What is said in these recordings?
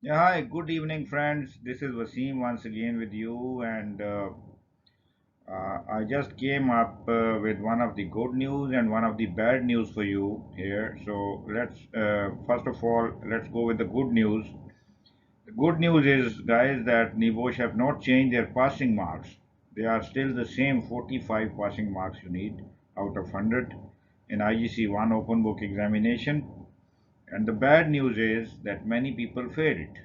Yeah, hi, good evening, friends. This is Wasim once again with you, and I just came up with one of the good news and one of the bad news for you here. So let's first of all let's go with the good news. The good news is, guys, that NEBOSH have not changed their passing marks. They are still the same 45 passing marks you need out of 100 in IGC 1 open book examination. And the bad news is that many people failed.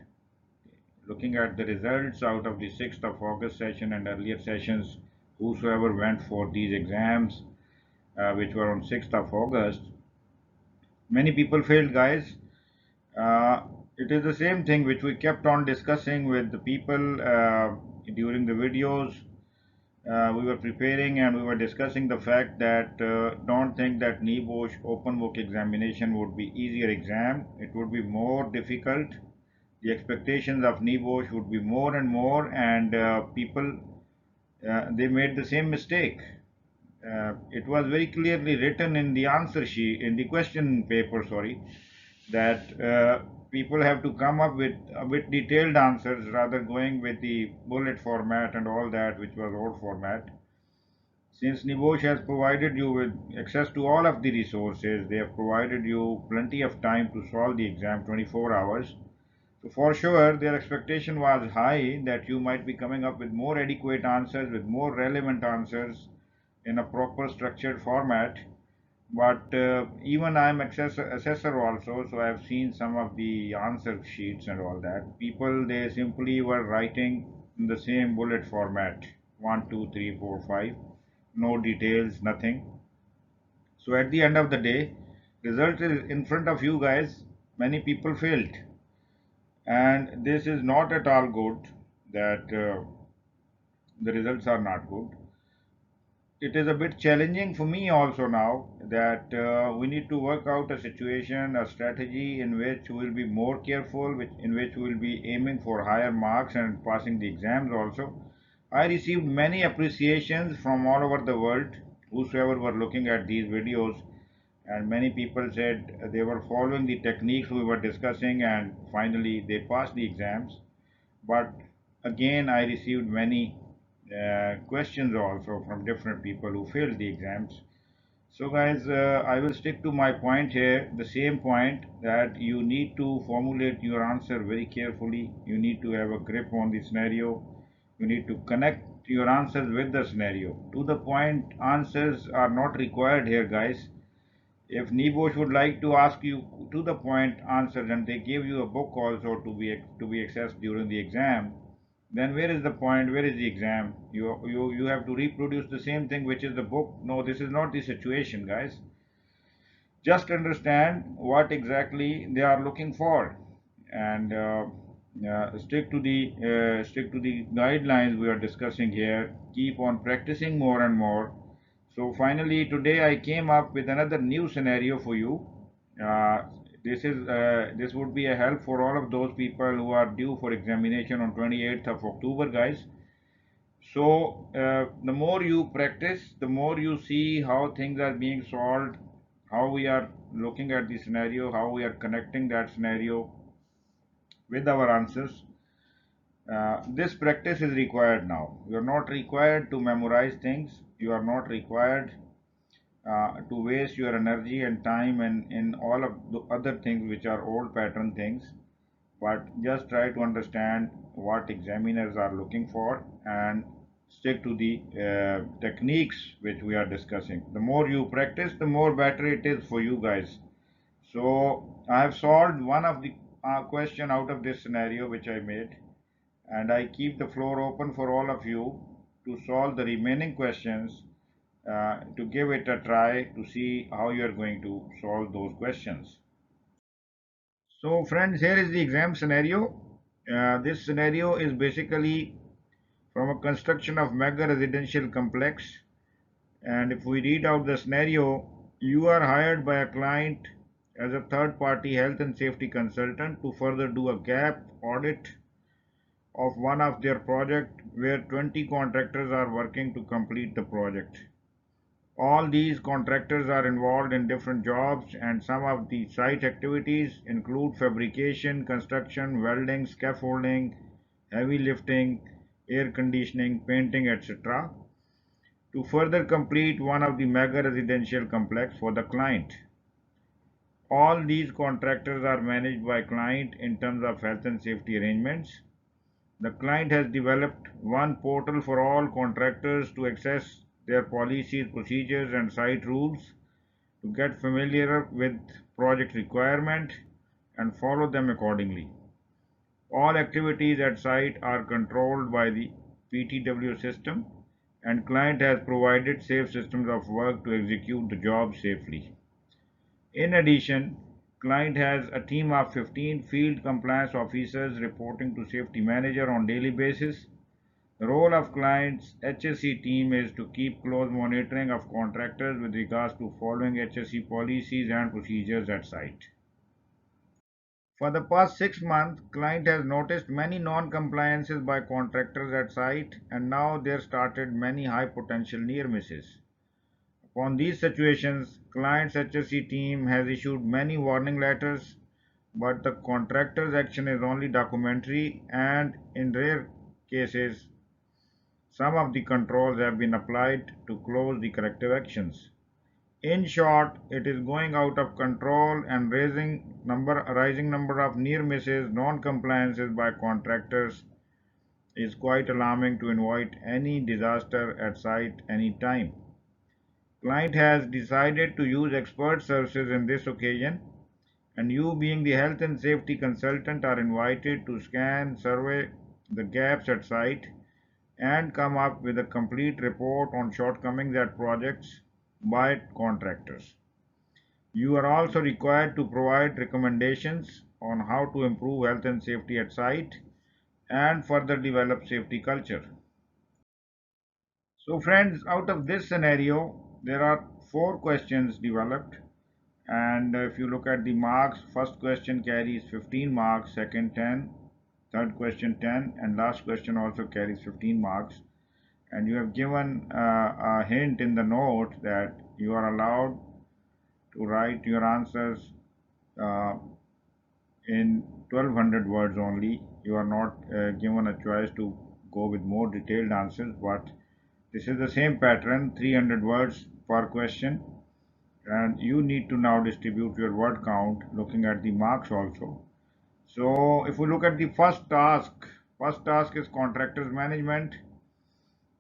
Looking at the results out of the 6th of August session and earlier sessions, whosoever went for these exams, which were on 6th of August, many people failed, guys. Uh, it is the same thing which we kept on discussing with the people during the videos. We were preparing and we were discussing the fact that don't think that NEBOSH open book examination would be easier exam. It would be more difficult. The expectations of NEBOSH would be more and more, and people they made the same mistake. It was very clearly written in the answer sheet, in the question paper, sorry, that people have to come up with a bit detailed answers rather going with the bullet format and all that, which was old format. Since NEBOSH has provided you with access to all of the resources, they have provided you plenty of time to solve the exam 24 hours. So for sure, their expectation was high that you might be coming up with more adequate answers, with more relevant answers in a proper structured format. But even I'm assessor also, so I've seen some of the answer sheets and all that. People, they simply were writing in the same bullet format, 1, 2, 3, 4, 5, no details, nothing. So at the end of the day, result is in front of you guys. Many people failed, and this is not at all good that the results are not good. It is a bit challenging for me also now that we need to work out a situation, a strategy in which we will be more careful, in which we will be aiming for higher marks and passing the exams also. I received many appreciations from all over the world, whosoever were looking at these videos, and many people said they were following the techniques we were discussing and finally they passed the exams. But again, I received many questions also from different people who failed the exams. So guys, I will stick to my point here, the same point that you need to formulate your answer very carefully. You need to have a grip on the scenario. You need to connect your answers with the scenario. To the point answers are not required here, guys. If NEBOSH would like to ask you to the point answers and they give you a book also to be accessed during the exam, then where is the point? Where is the exam? You have to reproduce the same thing which is the book. No, this is not the situation, guys. Just understand what exactly they are looking for, and stick to the guidelines we are discussing here. Keep on practicing more and more. So finally, today I came up with another new scenario for you. Uh, this would be a help for all of those people who are due for examination on 28th of October, guys. So the more you practice, the more you see how things are being solved, how we are looking at the scenario, how we are connecting that scenario with our answers. This practice is required now. You are not required to memorize things. You are not required to waste your energy and time in all of the other things which are old pattern things. But just try to understand what examiners are looking for and stick to the techniques which we are discussing. The more you practice, the more better it is for you guys. So I have solved one of the question out of this scenario which I made, and I keep the floor open for all of you to solve the remaining questions, to give it a try to see how you are going to solve those questions. So friends, here is the exam scenario. This scenario is basically from a construction of mega residential complex. And if we read out the scenario, you are hired by a client as a third party health and safety consultant to further do a gap audit of one of their project where 20 contractors are working to complete the project. All these contractors are involved in different jobs, and some of the site activities include fabrication, construction, welding, scaffolding, heavy lifting, air conditioning, painting, etc., to further complete one of the mega residential complex for the client. All these contractors are managed by client in terms of health and safety arrangements. The client has developed one portal for all contractors to access their policies, procedures, and site rules, to get familiar with project requirement and follow them accordingly. All activities at site are controlled by the PTW system, and client has provided safe systems of work to execute the job safely. In addition, client has a team of 15 field compliance officers reporting to safety manager on daily basis. The role of client's HSE team is to keep close monitoring of contractors with regards to following HSE policies and procedures at site. For the past 6 months, client has noticed many non-compliances by contractors at site, and now there started many high potential near misses. Upon these situations, client's HSE team has issued many warning letters, but the contractor's action is only documentary, and in rare cases some of the controls have been applied to close the corrective actions. In short, it is going out of control, and a rising number of near misses, non-compliances by contractors is quite alarming to avoid any disaster at site any time. Client has decided to use expert services in this occasion, and you, being the health and safety consultant, are invited to scan, survey the gaps at site and come up with a complete report on shortcomings at projects by contractors. You are also required to provide recommendations on how to improve health and safety at site and further develop safety culture. So friends, out of this scenario, there are four questions developed, and if you look at the marks, first question carries 15 marks, second 10, third question 10, and last question also carries 15 marks. And you have given a hint in the note that you are allowed to write your answers uh, in 1200 words only. You are not given a choice to go with more detailed answers, but this is the same pattern, 300 words per question, and you need to now distribute your word count looking at the marks also. So if we look at the first task is contractors management.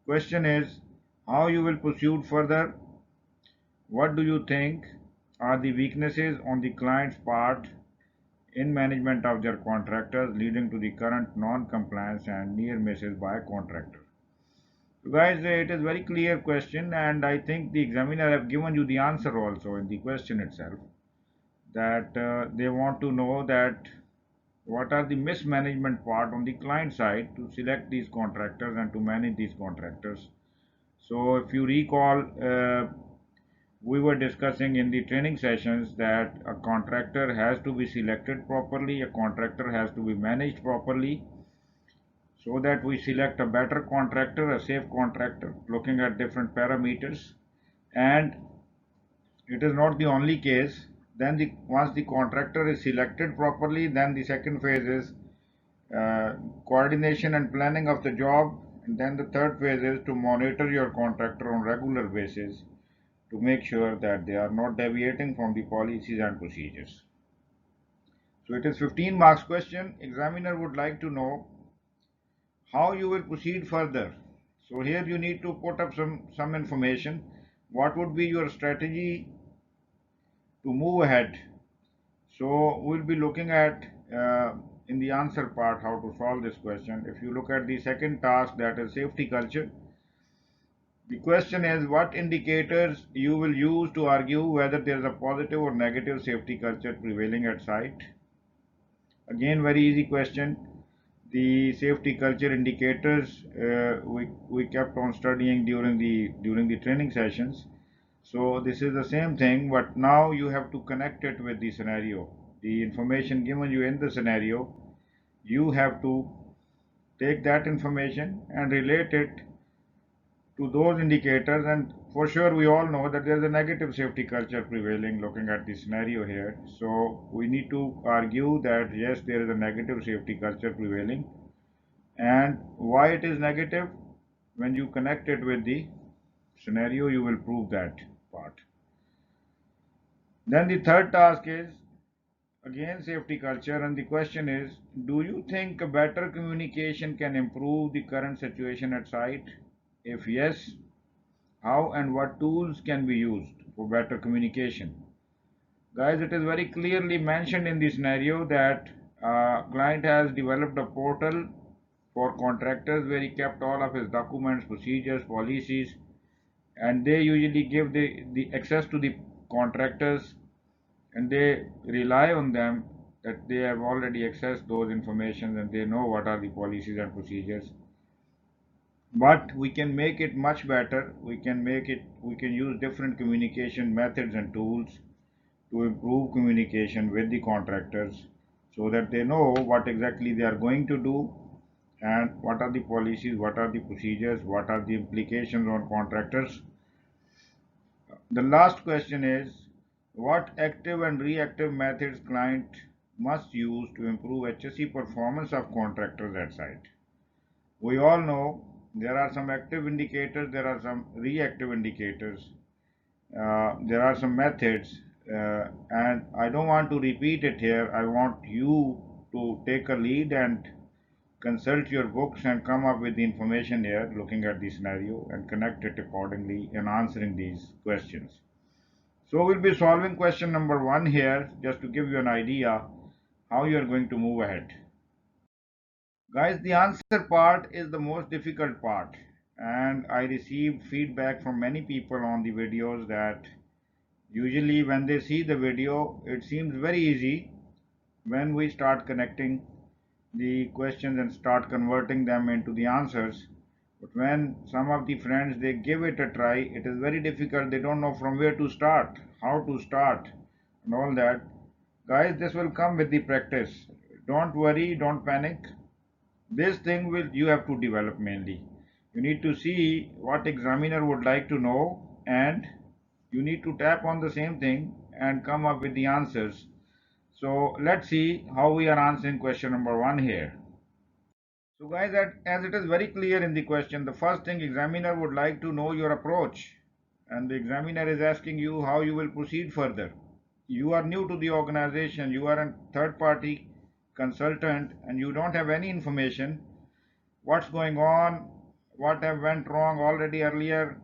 Question is how you will proceed further. What do you think are the weaknesses on the client's part in management of their contractors leading to the current non-compliance and near misses by contractors? So guys, it is very clear question, and I think the examiner have given you the answer also in the question itself, that they want to know that what are the mismanagement part on the client side to select these contractors and to manage these contractors. So if you recall, we were discussing in the training sessions that a contractor has to be selected properly, a contractor has to be managed properly, so that we select a better contractor, a safe contractor, looking at different parameters. And it is not the only case. Then once the contractor is selected properly, then the second phase is coordination and planning of the job. And then the third phase is to monitor your contractor on regular basis to make sure that they are not deviating from the policies and procedures. So it is 15 marks question. Examiner would like to know how you will proceed further. So here you need to put up some information. What would be your strategy to move ahead? So we'll be looking at in the answer part how to solve this question. If you look at the second task, that is safety culture, the question is what indicators you will use to argue whether there is a positive or negative safety culture prevailing at site. Again, very easy question. The safety culture indicators we kept on studying during the training sessions. So this is the same thing, but now you have to connect it with the scenario. The information given you in the scenario, you have to take that information and relate it to those indicators and for sure, we all know that there's a negative safety culture prevailing looking at the scenario here. So we need to argue that yes, there is a negative safety culture prevailing. And why it is negative? When you connect it with the scenario, you will prove that part. Then the third task is again safety culture, and the question is, do you think a better communication can improve the current situation at site? If yes, how and what tools can be used for better communication? Guys, it is very clearly mentioned in the scenario that client has developed a portal for contractors where he kept all of his documents, procedures, policies, and they usually give the access to the contractors, and they rely on them that they have already accessed those information and they know what are the policies and procedures. But we can make it much better. We can use different communication methods and tools to improve communication with the contractors so that they know what exactly they are going to do and what are the policies, what are the procedures, what are the implications on contractors. The last question is, what active and reactive methods client must use to improve HSE performance of contractors at site? We all know there are some active indicators, there are some reactive indicators, there are some methods, and I don't want to repeat it here. I want you to take a lead and consult your books and come up with the information here, looking at the scenario and connect it accordingly in answering these questions. So we'll be solving question number 1 here, just to give you an idea how you are going to move ahead. Guys, the answer part is the most difficult part, and I received feedback from many people on the videos that usually when they see the video, it seems very easy when we start connecting the questions and start converting them into the answers. But when some of the friends they give it a try, it is very difficult. They don't know from where to start, how to start, and all that. Guys, this will come with the practice. Don't worry, don't panic. This thing will you have to develop mainly. You need to see what examiner would like to know, and you need to tap on the same thing and come up with the answers. So let's see how we are answering question number 1 here. So guys, as it is very clear in the question, the first thing examiner would like to know your approach, and the examiner is asking you how you will proceed further. You are new to the organization, you are a third party consultant, and you don't have any information what's going on, what have went wrong already earlier,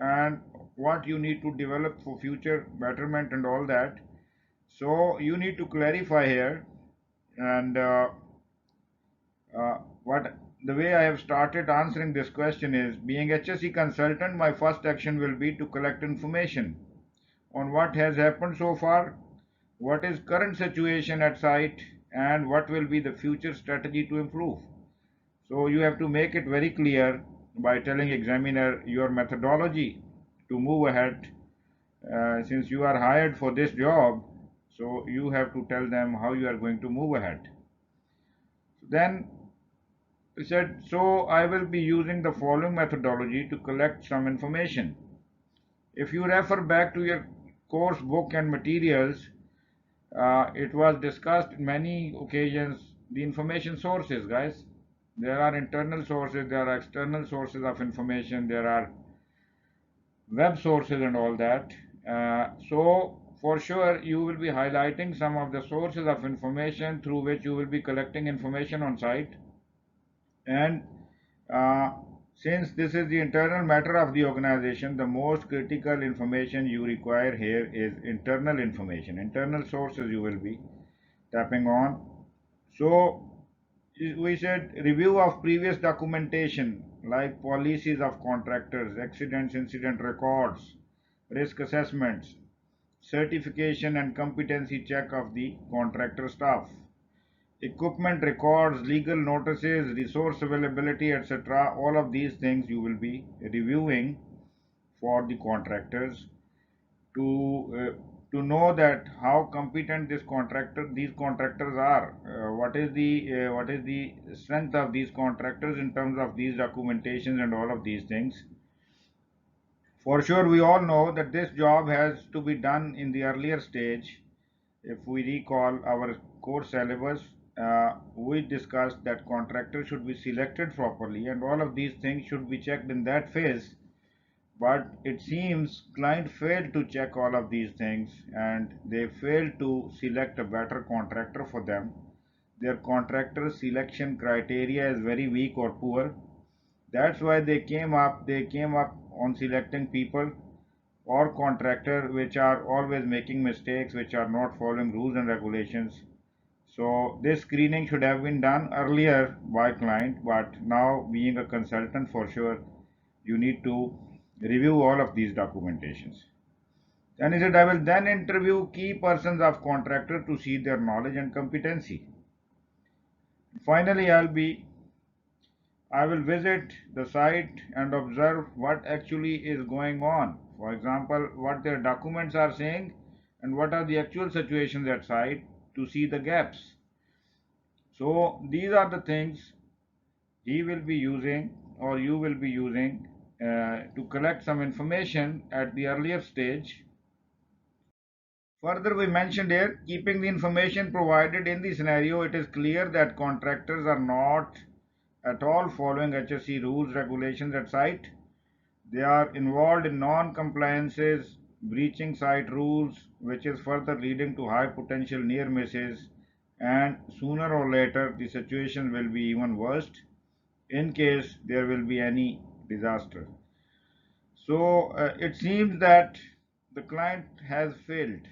and what you need to develop for future betterment and all that. So you need to clarify here, and what the way I have started answering this question is, being HSE consultant, my first action will be to collect information on what has happened so far, what is current situation at site, and what will be the future strategy to improve. So you have to make it very clear by telling examiner your methodology to move ahead. Since you are hired for this job, so you have to tell them how you are going to move ahead. Then he said, so I will be using the following methodology to collect some information. If you refer back to your course book and materials, it was discussed in many occasions the information sources, guys. There are internal sources, there are external sources of information, there are web sources and all that. So for sure you will be highlighting some of the sources of information through which you will be collecting information on site. And uh, since this is the internal matter of the organization, the most critical information you require here is internal information, internal sources you will be tapping on. So we said review of previous documentation like policies of contractors, accidents, incident records, risk assessments, certification and competency check of the contractor staff, equipment records, legal notices, resource availability, etc. All of these things you will be reviewing for the contractors to know that how competent these contractors are. What is the strength of these contractors in terms of these documentations and all of these things. For sure, we all know that this job has to be done in the earlier stage. If we recall our course syllabus, we discussed that contractor should be selected properly and all of these things should be checked in that phase. But it seems client failed to check all of these things and they failed to select a better contractor for them. Their contractor selection criteria is very weak or poor. That's why they came up on selecting people or contractor which are always making mistakes, which are not following rules and regulations. So this screening should have been done earlier by client, but now being a consultant, for sure you need to review all of these documentations. Then he said, I will then interview key persons of contractor to see their knowledge and competency. Finally, I will visit the site and observe what actually is going on. For example, what their documents are saying and what are the actual situations at site to see the gaps. So these are the things he will be using or you will be using to collect some information at the earlier stage. Further, we mentioned here, keeping the information provided in the scenario, it is clear that contractors are not at all following HSE rules, regulations at site. They are involved in non-compliances, breaching site rules, which is further leading to high potential near misses, and sooner or later the situation will be even worse in case there will be any disaster. So it seems that the client has failed.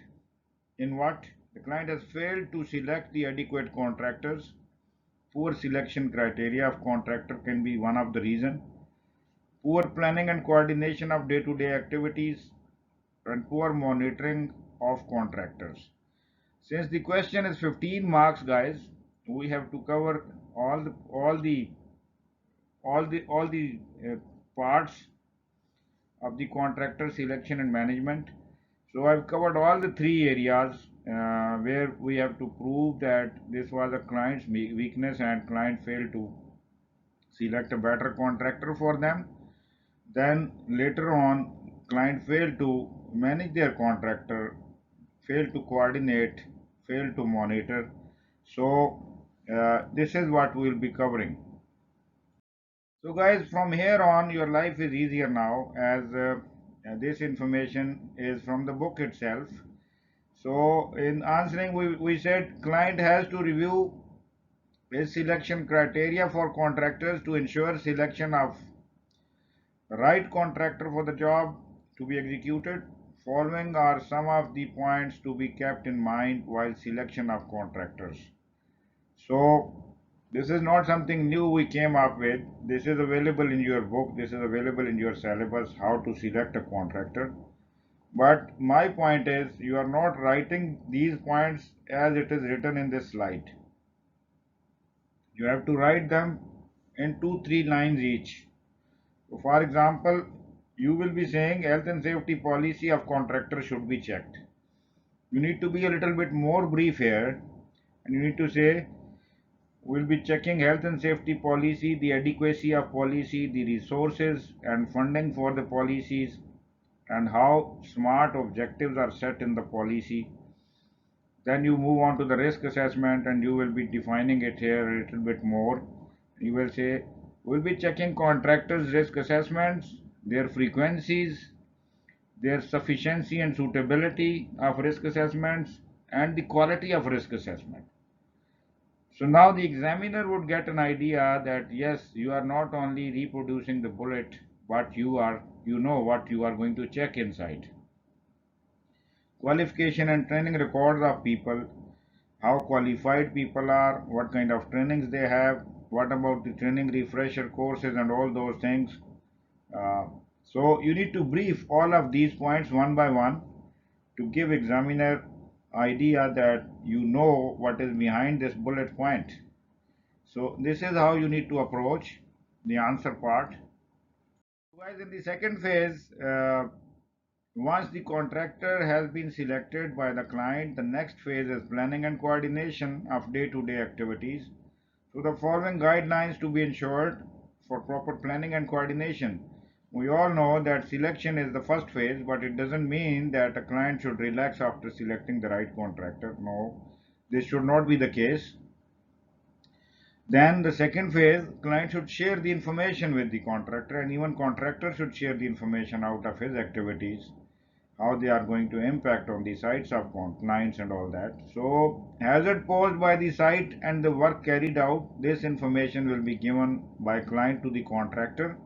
In what? The client has failed to select the adequate contractors. Poor selection criteria of contractor can be one of the reasons. Poor planning and coordination of day-to-day activities and poor monitoring of contractors. Since the question is 15 marks, guys, we have to cover all the parts of the contractor selection and management. So I've covered all the three areas where we have to prove that this was a client's weakness and client failed to select a better contractor for them. Then later on, client failed to manage their contractor, failed to coordinate, failed to monitor. So this is what we will be covering. So guys, from here on, your life is easier now as this information is from the book itself. So in answering, we said client has to review his selection criteria for contractors to ensure selection of the right contractor for the job to be executed. Following are some of the points to be kept in mind while selection of contractors. So this is not something new we came up with. This is available in your book. This is available in your syllabus, how to select a contractor. But my point is, you are not writing these points as it is written in this slide. You have to write them in 2-3 lines each. So for example, you will be saying health and safety policy of contractor should be checked. You need to be a little bit more brief here and you need to say we'll be checking health and safety policy, the adequacy of policy, the resources and funding for the policies, and how smart objectives are set in the policy. Then you move on to the risk assessment and you will be defining it here a little bit more. You will say, we'll be checking contractors' risk assessments, their frequencies, their sufficiency and suitability of risk assessments, and the quality of risk assessment. So now the examiner would get an idea that yes, you are not only reproducing the bullet, but you know what you are going to check inside. Qualification and training records of people, how qualified people are, what kind of trainings they have, what about the training refresher courses and all those things. So you need to brief all of these points one by one to give examiner idea that you know what is behind this bullet point. So this is how you need to approach the answer part. Guys, in the second phase, once the contractor has been selected by the client, the next phase is planning and coordination of day-to-day activities. So the following guidelines to be ensured for proper planning and coordination. We all know that selection is the first phase, but it doesn't mean that a client should relax after selecting the right contractor. No, this should not be the case. Then the second phase, client should share the information with the contractor, and even contractor should share the information out of his activities, how they are going to impact on the sites of clients and all that. So hazard posed by the site and the work carried out, this information will be given by client to the contractor.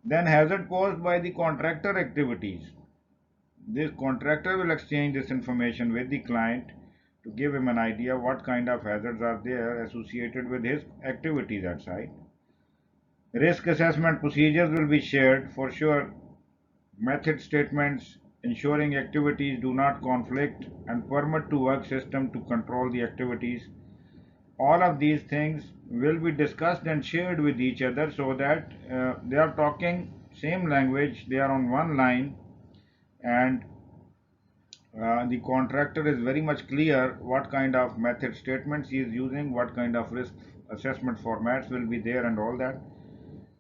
Then hazard posed by the contractor activities. This contractor will exchange this information with the client to give him an idea what kind of hazards are there associated with his activities at site. Risk assessment procedures will be shared for sure. Method statements ensuring activities do not conflict and permit to work system to control the activities. All of these things will be discussed and shared with each other so that they are talking same language, they are on one line, and the contractor is very much clear what kind of method statements he is using, what kind of risk assessment formats will be there and all that,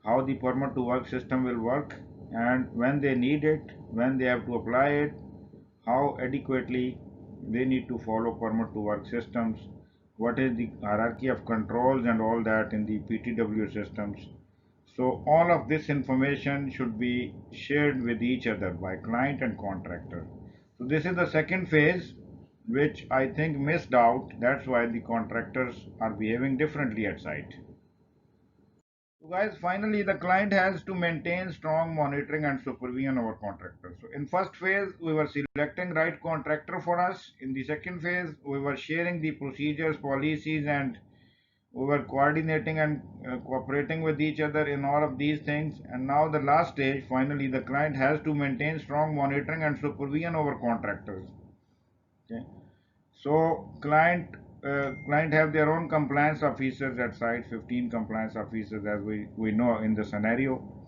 how the permit to work system will work, and when they need it, when they have to apply it, how adequately they need to follow permit to work systems, what is the hierarchy of controls and all that in the PTW systems. So all of this information should be shared with each other by client and contractor. So this is the second phase which I think missed out. That's why the contractors are behaving differently at site. So guys, finally the client has to maintain strong monitoring and supervision over contractors. So in first phase, we were selecting right contractor for us. In the second phase, we were sharing the procedures, policies, and we were coordinating and cooperating with each other in all of these things. And now the last stage, finally, the client has to maintain strong monitoring and supervision over contractors. Okay. So client have their own compliance officers at site, 15 compliance officers as we know in the scenario.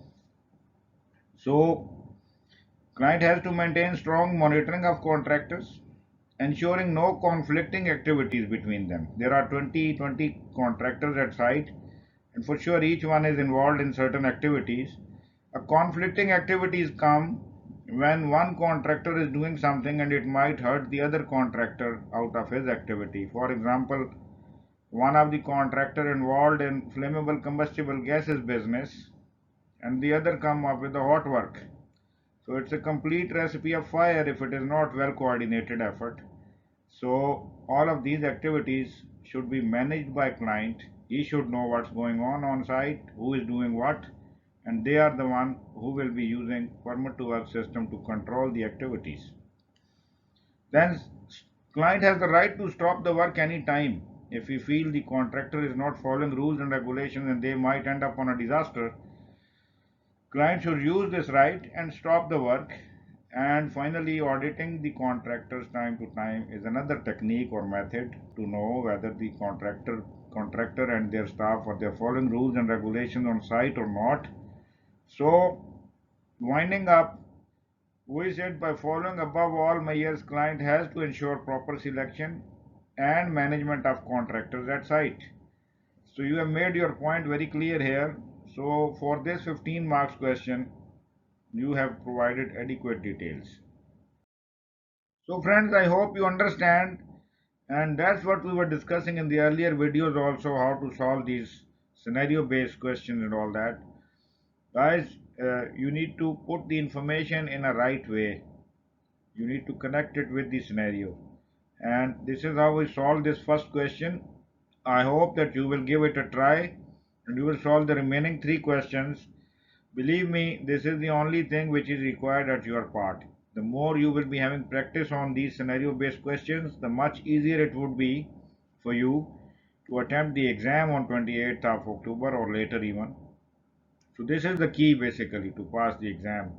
So client has to maintain strong monitoring of contractors, ensuring no conflicting activities between them. There are 20 contractors at site, and for sure each one is involved in certain activities. A conflicting activities come when one contractor is doing something and it might hurt the other contractor out of his activity. For example, one of the contractor involved in flammable combustible gases business and the other come up with the hot work. So it's a complete recipe of fire if it is not well coordinated effort. So all of these activities should be managed by client. He should know what's going on site, who is doing what, and they are the one who will be using permit to work system to control the activities. Then client has the right to stop the work anytime. If we feel the contractor is not following rules and regulations and they might end up on a disaster, client should use this right and stop the work. And finally, auditing the contractors time to time is another technique or method to know whether the contractor and their staff are they following rules and regulations on site or not. So winding up, we said by following above all measures, client has to ensure proper selection and management of contractors at site. So you have made your point very clear here. So for this 15 marks question, you have provided adequate details. So friends, I hope you understand, and that's what we were discussing in the earlier videos also, how to solve these scenario based questions and all that. Guys, you need to put the information in a right way. You need to connect it with the scenario. And this is how we solve this first question. I hope that you will give it a try and you will solve the remaining three questions. Believe me, this is the only thing which is required at your part. The more you will be having practice on these scenario based questions, the much easier it would be for you to attempt the exam on 28th of October or later even. So this is the key basically to pass the exam.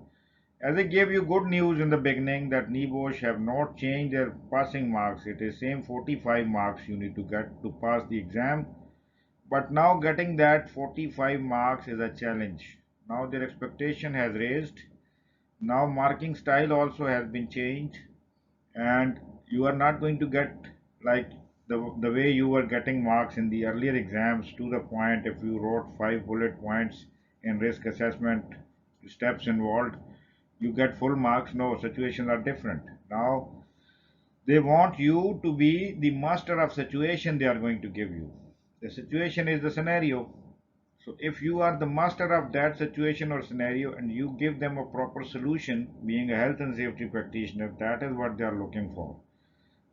As I gave you good news in the beginning that NEBOSH have not changed their passing marks. It is same 45 marks you need to get to pass the exam. But now getting that 45 marks is a challenge. Now their expectation has raised. Now marking style also has been changed, and you are not going to get like the way you were getting marks in the earlier exams to the point if you wrote 5 bullet points in risk assessment steps involved, you get full marks. No, situations are different. Now they want you to be the master of situation they are going to give you. The situation is the scenario. So if you are the master of that situation or scenario and you give them a proper solution, being a health and safety practitioner, that is what they are looking for.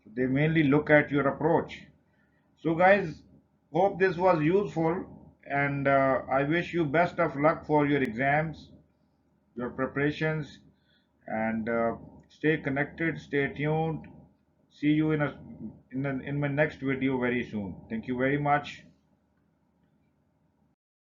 So they mainly look at your approach. So guys, hope this was useful, and I wish you best of luck for your exams, your preparations, and stay connected, stay tuned. See you in my next video very soon. Thank you very much.